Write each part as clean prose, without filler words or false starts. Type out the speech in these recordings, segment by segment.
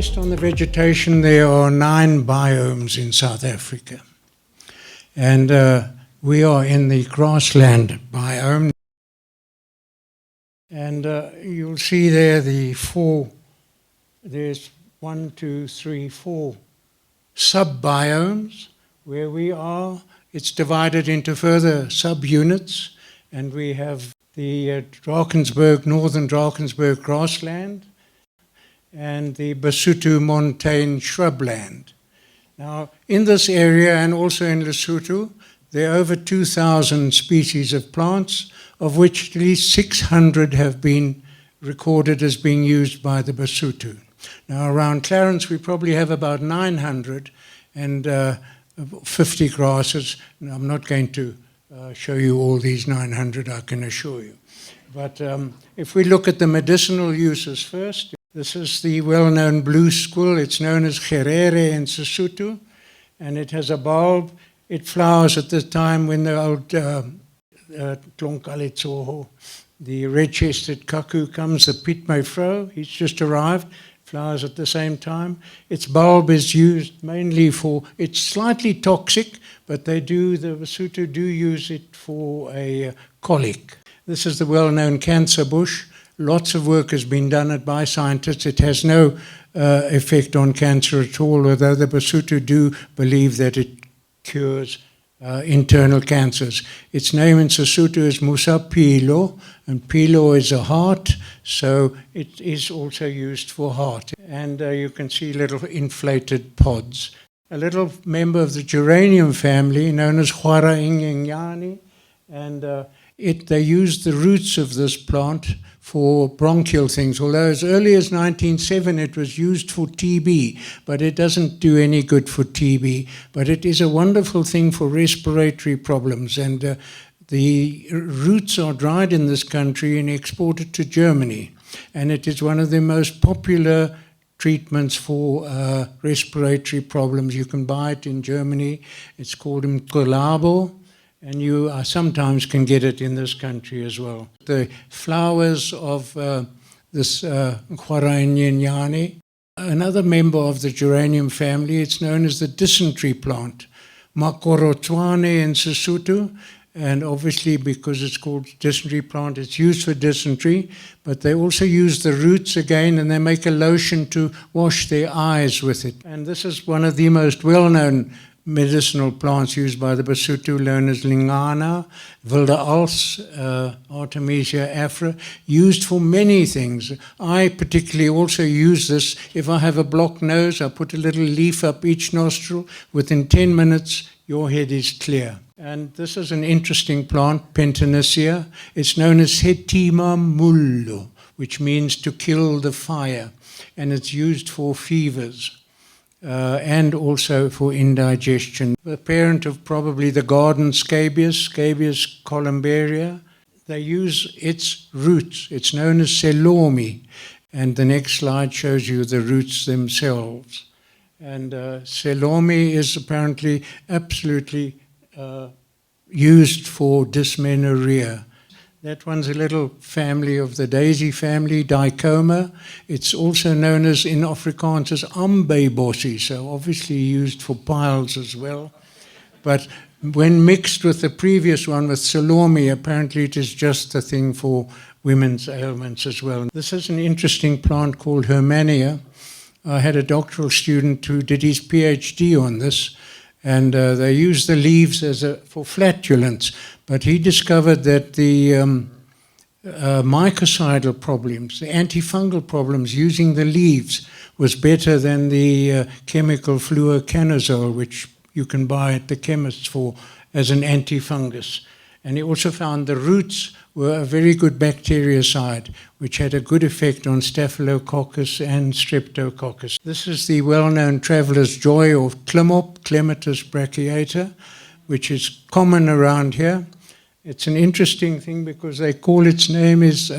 Based on the vegetation, there are 9 biomes in South Africa. And we are in the grassland biome. And you'll see there the 4, there's 1, 2, 3, 4 sub-biomes where we are. It's divided into further subunits, and we have the Drakensberg, northern Drakensberg grassland, and the Basotho montane shrubland. Now, in this area and also in Lesotho, there are over 2,000 species of plants, of which at least 600 have been recorded as being used by the Basotho. Now, around Clarens, we probably have about 900 and 50 grasses. Now, I'm not going to show you all these 900, I can assure you. But if we look at the medicinal uses first, this is the well-known blue squill. It's known as Gerere in Sesotho, and it has a bulb. It flowers at the time when the old Tlonkaletsoho, the red-chested cuckoo, comes, the pitmefro, he's just arrived, flowers at the same time. Its bulb is used mainly for, it's slightly toxic, but the Basotho do use it for a colic. This is the well-known cancer bush. Lots of work has been done by scientists. It has no effect on cancer at all, although the Basotho do believe that it cures internal cancers. Its name in Sesotho is Musapilo, and pilo is a heart, so it is also used for heart. And you can see little inflated pods. A little member of the geranium family known as Huara Inyenyani, and they used the roots of this plant for bronchial things, although as early as 1907 it was used for TB, but it doesn't do any good for TB. But it is a wonderful thing for respiratory problems, and the roots are dried in this country and exported to Germany, and it is one of the most popular treatments for respiratory problems. You can buy it in Germany. It's called Mkolabo. And you sometimes can get it in this country as well. The flowers of this Huara Inyenyani, another member of the geranium family, it's known as the dysentery plant, Makorotwane in Sesotho, and obviously because it's called dysentery plant, it's used for dysentery, but they also use the roots again, and they make a lotion to wash their eyes with it. And this is one of the most well-known medicinal plants used by the Basotho, known as Lingana, Wilde Als, Artemisia afra, used for many things. I particularly also use this. If I have a blocked nose, I put a little leaf up each nostril. Within 10 minutes, your head is clear. And this is an interesting plant, Pentanacea. It's known as Hetima mullo, which means to kill the fire. And it's used for fevers. And also for indigestion. The parent of probably the garden scabious, Scabious columbaria, they use its roots. It's known as selomi, and the next slide shows you the roots themselves. And selomi is apparently absolutely used for dysmenorrhea. That one's a little family of the daisy family, Dicoma. It's also known as, in Afrikaans, as ambebossie, so obviously used for piles as well. But when mixed with the previous one, with Salome, apparently it is just the thing for women's ailments as well. This is an interesting plant called Hermania. I had a doctoral student who did his PhD on this, and they use the leaves for flatulence. But he discovered that the mycocidal problems, the antifungal problems using the leaves was better than the chemical fluoconazole, which you can buy at the chemist for as an antifungus. And he also found the roots were a very good bactericide, which had a good effect on Staphylococcus and Streptococcus. This is the well-known traveller's joy of Climop, Clematis brachiata, which is common around here. It's an interesting thing because they call its name is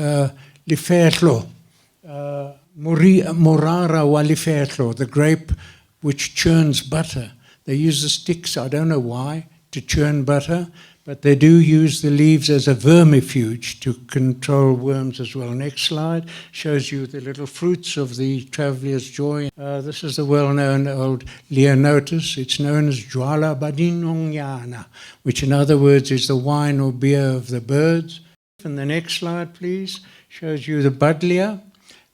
Liferlo, Morara wa Liferlo, the grape which churns butter. They use the sticks, I don't know why, to churn butter, but they do use the leaves as a vermifuge to control worms as well. Next slide shows you the little fruits of the traveller's joy. This is the well-known old Leonotus. It's known as Jwala Badinongyana, which in other words is the wine or beer of the birds. And the next slide, please, shows you the Buddleia,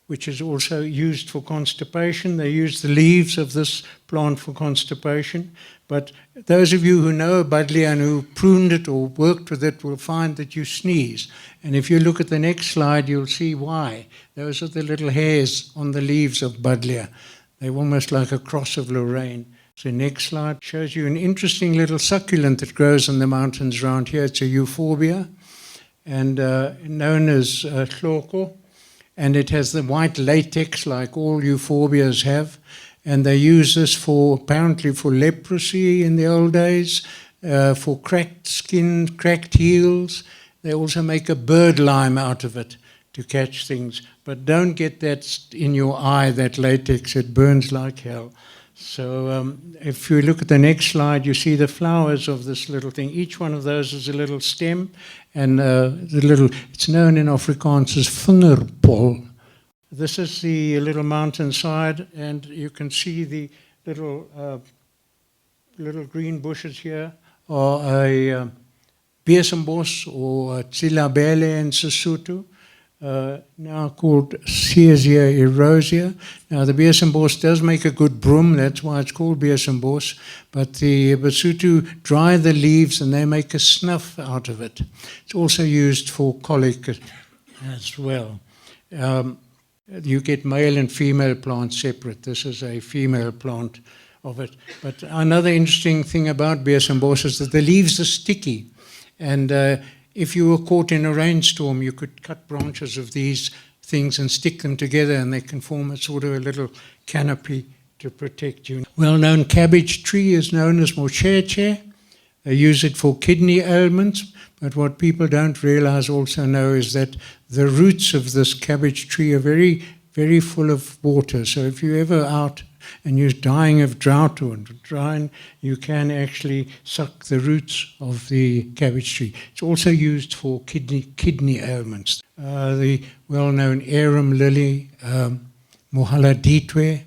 which is also used for constipation. They use the leaves of this plant for constipation. But those of you who know Buddleia and who pruned it or worked with it will find that you sneeze. And if you look at the next slide, you'll see why. Those are the little hairs on the leaves of Buddleia. They're almost like a cross of Lorraine. So next slide shows you an interesting little succulent that grows in the mountains around here. It's a euphorbia, and known as chlorko. And it has the white latex like all euphorbias have. And they use this apparently for leprosy in the old days, for cracked skin, cracked heels. They also make a bird lime out of it to catch things. But don't get that in your eye, that latex. It burns like hell. So if you look at the next slide, you see the flowers of this little thing. Each one of those is a little stem, and it's known in Afrikaans as vingerpol. This is the little mountainside, and you can see the little green bushes here are a besembos or tsilabele in Sesotho. Now called Caesia erosia. Now the besembos does make a good broom, that's why it's called besembos, but the Basotho dry the leaves and they make a snuff out of it. It's also used for colic as well. You get male and female plants separate. This is a female plant of it. But another interesting thing about besembos is that the leaves are sticky, and if you were caught in a rainstorm, you could cut branches of these things and stick them together, and they can form a sort of a little canopy to protect you. Well-known cabbage tree is known as mocheche. They use it for kidney ailments, but what people don't realize also know is that the roots of this cabbage tree are very, very full of water. So if you're ever out and you're dying of drought or drying, you can actually suck the roots of the cabbage tree. It's also used for kidney ailments. The well-known arum lily, mohaladitwe,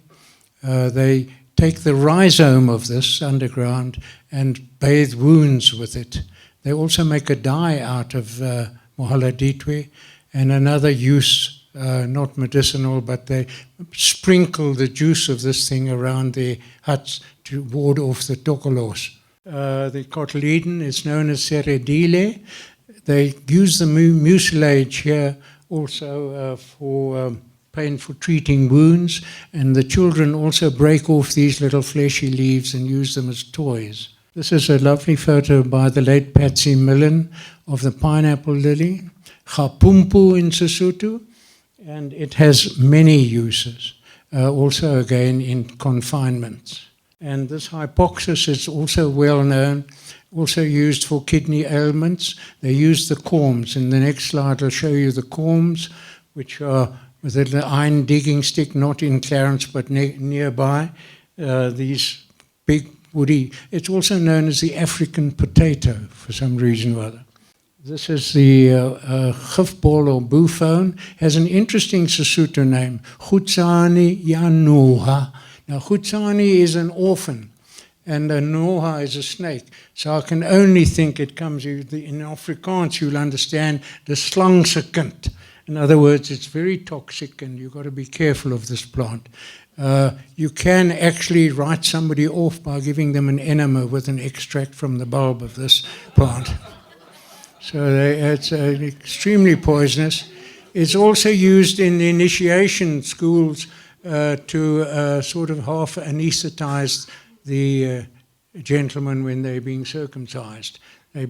they take the rhizome of this underground and bathe wounds with it. They also make a dye out of mohaladitwe, and another use, not medicinal, but they sprinkle the juice of this thing around their huts to ward off the tokolos. The cotyledon is known as seredile. They use the mucilage here also for painful treating wounds, and the children also break off these little fleshy leaves and use them as toys. This is a lovely photo by the late Patsy Millen of the pineapple lily, Chapumpu in Sesotho, and it has many uses, also again in confinement. And this hypoxis is also well known, also used for kidney ailments. They use the corms. In the next slide I'll show you the corms, which are with an iron digging stick, not in Clarens but nearby. These big woody, it's also known as the African potato for some reason or other. This is the gifbol or bouffon, has an interesting Sesotho name, Gutsani Yanoha. Now Gutsani is an orphan, and a noha is a snake. So I can only think it comes, in Afrikaans you'll understand, the slangsekind. In other words, it's very toxic and you've got to be careful of this plant. You can actually write somebody off by giving them an enema with an extract from the bulb of this plant. So it's extremely poisonous. It's also used in the initiation schools to sort of half anesthetize the gentlemen when they're being circumcised. They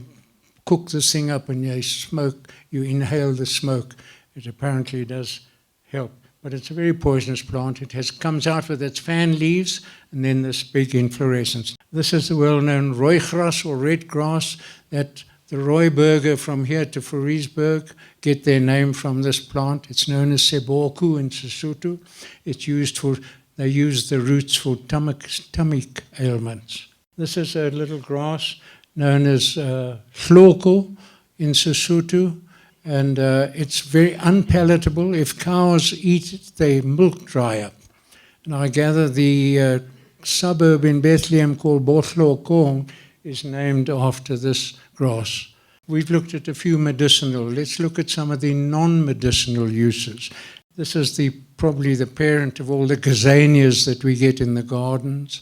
cook this thing up and they smoke, you inhale the smoke. It apparently does help. But it's a very poisonous plant. It comes out with its fan leaves and then this big inflorescence. This is the well-known rooigras or red grass that the Rooiburger from here to Fourierburg get their name from this plant. It's known as seboku in Sesotho. It's used for, they use the roots for stomach ailments. This is a little grass known as hloko in Sesotho, and it's very unpalatable. If cows eat it, they milk dry up. And I gather the suburb in Bethlehem called Botlokong is named after this grass. We've looked at a few medicinal. Let's look at some of the non-medicinal uses. This is probably the parent of all the gazanias that we get in the gardens.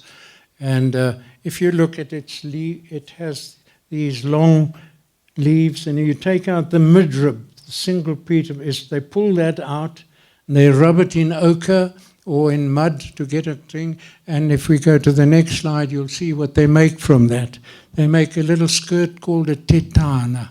And if you look at its leaf, it has these long leaves, and you take out the midrib, the single peat of it, they pull that out, and they rub it in ochre or in mud to get a thing. And if we go to the next slide, you'll see what they make from that. They make a little skirt called a tetana,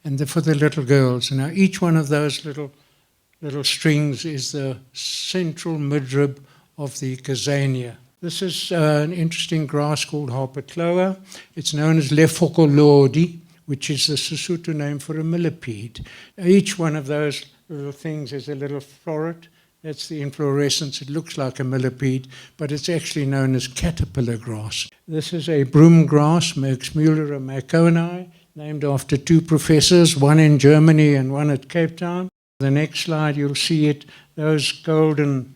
and for the little girls. Now, each one of those little strings is the central midrib of the gazania. This is an interesting grass called harpacloa. It's known as lefokolodi, which is the Sesotho name for a millipede. Each one of those little things is a little floret. That's the inflorescence. It looks like a millipede, but it's actually known as caterpillar grass. This is a broom grass, Merxmüller maconi, named after two professors, one in Germany and one at Cape Town. The next slide, you'll see it. Those golden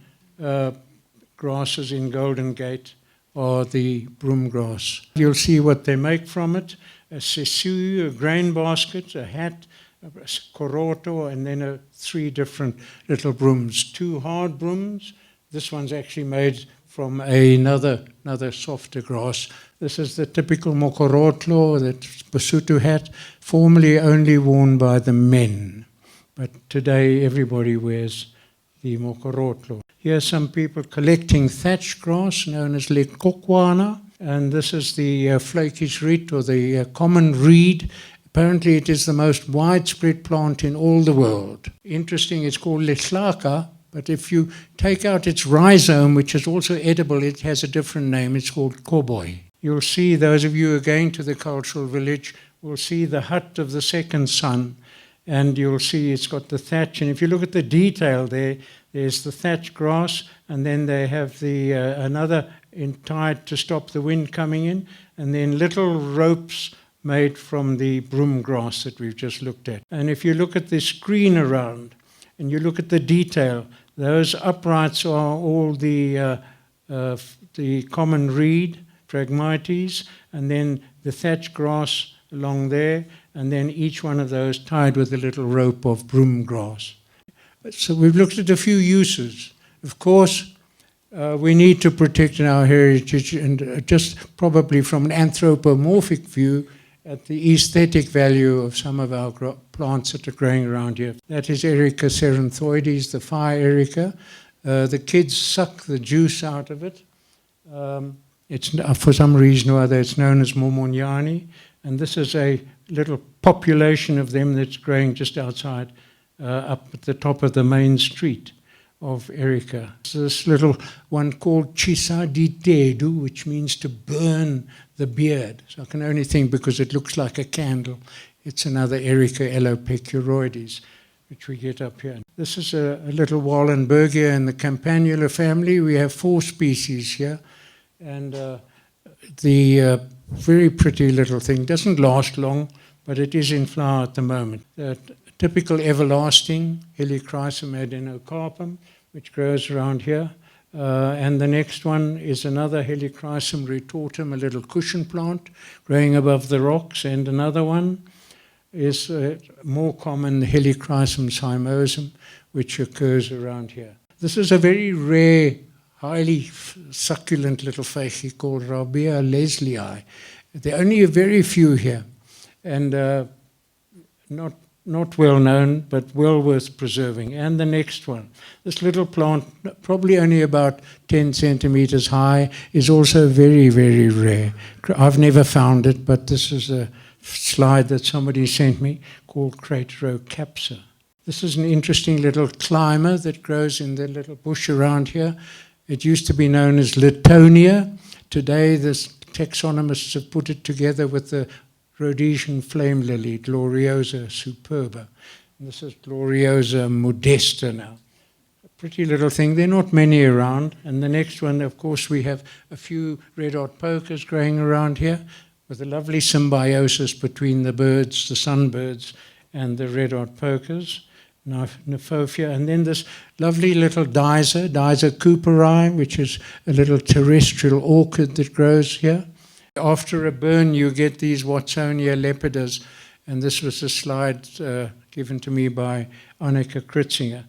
grasses in Golden Gate are the broom grass. You'll see what they make from it. A sesuyu, a grain basket, a hat, a koroto, and then 3 different little brooms. 2 hard brooms. This one's actually made from another softer grass. This is the typical mokorotlo, that Basotho hat, formerly only worn by the men. But today everybody wears the mokorotlo. Here are some people collecting thatch grass known as lekokwana, and this is the flakish reed, or the common reed. Apparently it is the most widespread plant in all the world. Interesting, it's called lehlaka, but if you take out its rhizome, which is also edible, it has a different name. It's called koboi. You'll see, those of you who are going to the cultural village will see the hut of the second son, and you'll see it's got the thatch. And if you look at the detail there, there's the thatch grass, and then they have the another tied to stop the wind coming in, and then little ropes made from the broom grass that we've just looked at. And if you look at the screen around, and you look at the detail, those uprights are all the common reed, Phragmites, and then the thatch grass along there, and then each one of those tied with a little rope of broom grass. So we've looked at a few uses. Of course, we need to protect our heritage, and just probably from an anthropomorphic view, at the aesthetic value of some of our plants that are growing around here. That is Erica ceranthoides, the fire erica. The kids suck the juice out of it. It's for some reason or other, it's known as momonyani, and this is a little population of them that's growing just outside, up at the top of the main street of Erica. This little one called chisaditedu, which means to burn the beard. So I can only think, because it looks like a candle, it's another Erica alopecuroides, which we get up here. This is a little Wallenbergia in the Campanula family. We have 4 species here, and the very pretty little thing doesn't last long, but it is in flower at the moment. The typical everlasting Helichrysum adenocarpum, which grows around here. And the next one is another Helichrysum retortum, a little cushion plant growing above the rocks. And another one is more common, Helichrysum cymosum, which occurs around here. This is a very rare, highly succulent little facie called Rabea leslii. There are only a very few here, and not well known, but well worth preserving. And the next one, this little plant, probably only about 10 centimeters high, is also very, very rare. I've never found it, but this is a slide that somebody sent me called Craterocapsa. This is an interesting little climber that grows in the little bush around here. It used to be known as Latonia. Today, the taxonomists have put it together with the Rhodesian flame lily, Gloriosa superba. And this is Gloriosa modesta now. A pretty little thing. There are not many around. And the next one, of course, we have a few red hot pokers growing around here. with a lovely symbiosis between the birds, the sunbirds, and the red-hot pokers, Nymphofia. And then this lovely little Diza cooperi, which is a little terrestrial orchid that grows here. After a burn, you get these Watsonia lepidas, and this was a slide given to me by Annika Kritzinger.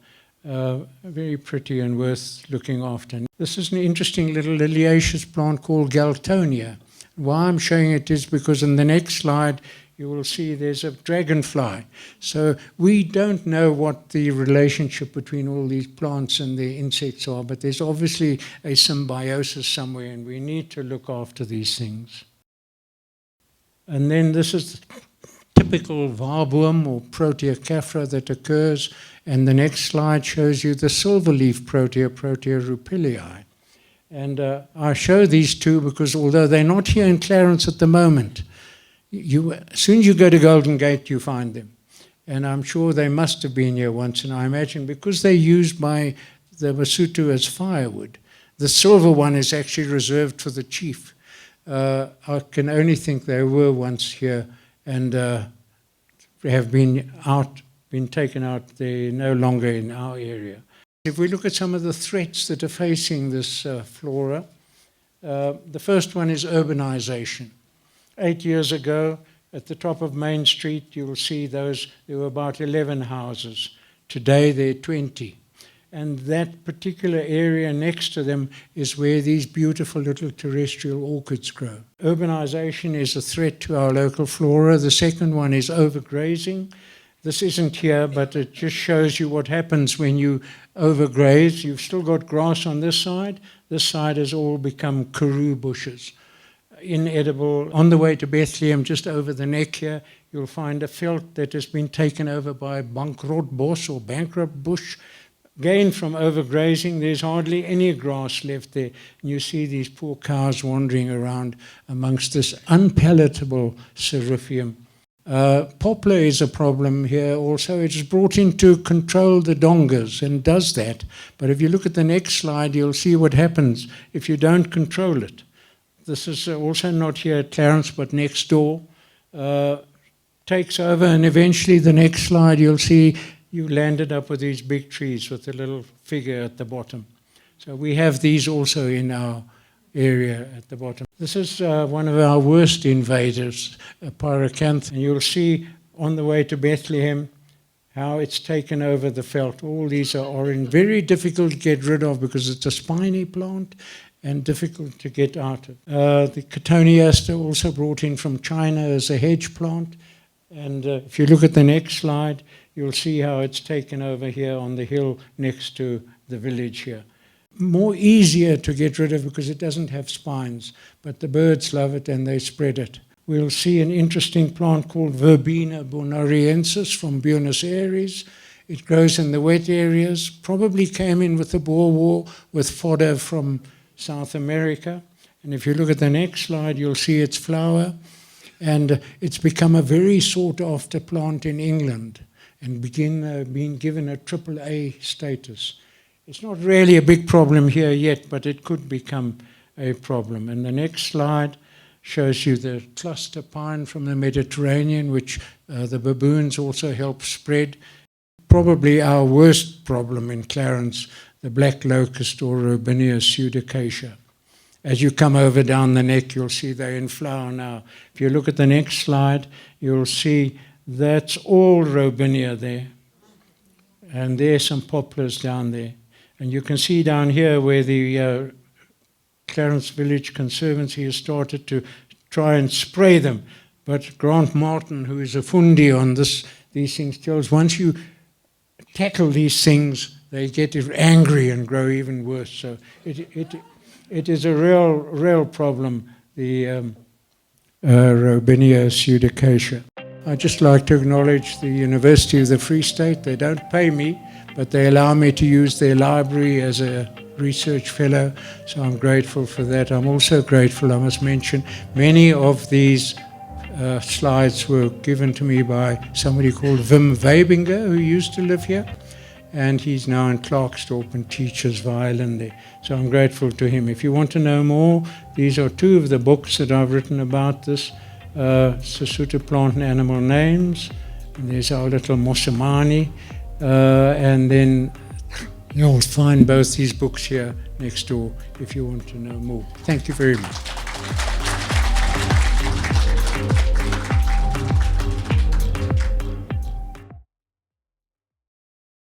Very pretty and worth looking after. This is an interesting little liliaceous plant called Galtonia. Why I'm showing it is because in the next slide you will see there's a dragonfly. So we don't know what the relationship between all these plants and the insects are, but there's obviously a symbiosis somewhere, and we need to look after these things. And then this is the typical varboom or Proteocaphra that occurs, and the next slide shows you the silverleaf Protea rupilii. And I show these two because although they're not here in Clarens at the moment, as soon as you go to Golden Gate, you find them. And I'm sure they must have been here once, and I imagine because they're used by the Basotho as firewood, the silver one is actually reserved for the chief. I can only think they were once here and have been taken out. They're no longer in our area. If we look at some of the threats that are facing this flora, the first one is urbanization. 8 years ago, at the top of Main Street, you will see there were about 11 houses. Today, there are 20. And that particular area next to them is where these beautiful little terrestrial orchids grow. Urbanization is a threat to our local flora. The second one is overgrazing. This isn't here, but it just shows you what happens when you overgraze. You've still got grass on this side. This side has all become karoo bushes. Inedible. On the way to Bethlehem, just over the neck here, you'll find a veld that has been taken over by bankrotbos or bankrupt bush. Again, from overgrazing, there's hardly any grass left there. And you see these poor cows wandering around amongst this unpalatable Seriphium. Poplar is a problem here also. It is brought in to control the dongas and does that. But if you look at the next slide, you'll see what happens if you don't control it. This is also not here at Clarens, but next door. Takes over, and eventually the next slide you'll see you landed up with these big trees with a little figure at the bottom. So we have these also in our area at the bottom. This is one of our worst invaders, Pyrocanth, and you'll see on the way to Bethlehem how it's taken over the veld. All these are orange, very difficult to get rid of because it's a spiny plant and difficult to get out of. The Cotoneaster also brought in from China as a hedge plant. And if you look at the next slide, you'll see how it's taken over here on the hill next to the village here. More easier to get rid of because it doesn't have spines, but the birds love it and they spread it. We'll see an interesting plant called Verbena bonariensis from Buenos Aires. It grows in the wet areas, probably came in with the Boer War with fodder from South America. And if you look at the next slide, you'll see its flower. And it's become a very sought-after plant in England and being given a AAA status. It's not really a big problem here yet, but it could become a problem. And the next slide shows you the cluster pine from the Mediterranean, which the baboons also help spread. Probably our worst problem in Clarens, the black locust or Robinia pseudacacia. As you come over down the neck, you'll see they're in flower now. If you look at the next slide, you'll see that's all Robinia there. And there's some poplars down there. And you can see down here where the Clarens Village Conservancy has started to try and spray them. But Grant Martin, who is a fundi on these things, tells once you tackle these things, they get angry and grow even worse. So it is a real problem, the Robinia pseudacacia. I'd just like to acknowledge the University of the Free State. They don't pay me, but they allow me to use their library as a research fellow, so I'm grateful for that. I'm also grateful, I must mention, many of these slides were given to me by somebody called Wim Weibinger, who used to live here, and he's now in Klerksdorp and teaches violin there. So I'm grateful to him. If you want to know more, these are two of the books that I've written about this. Sesotho Plant and Animal Names, and there's our little Mosamani, and then you'll find both these books here next door if you want to know more. Thank you very much.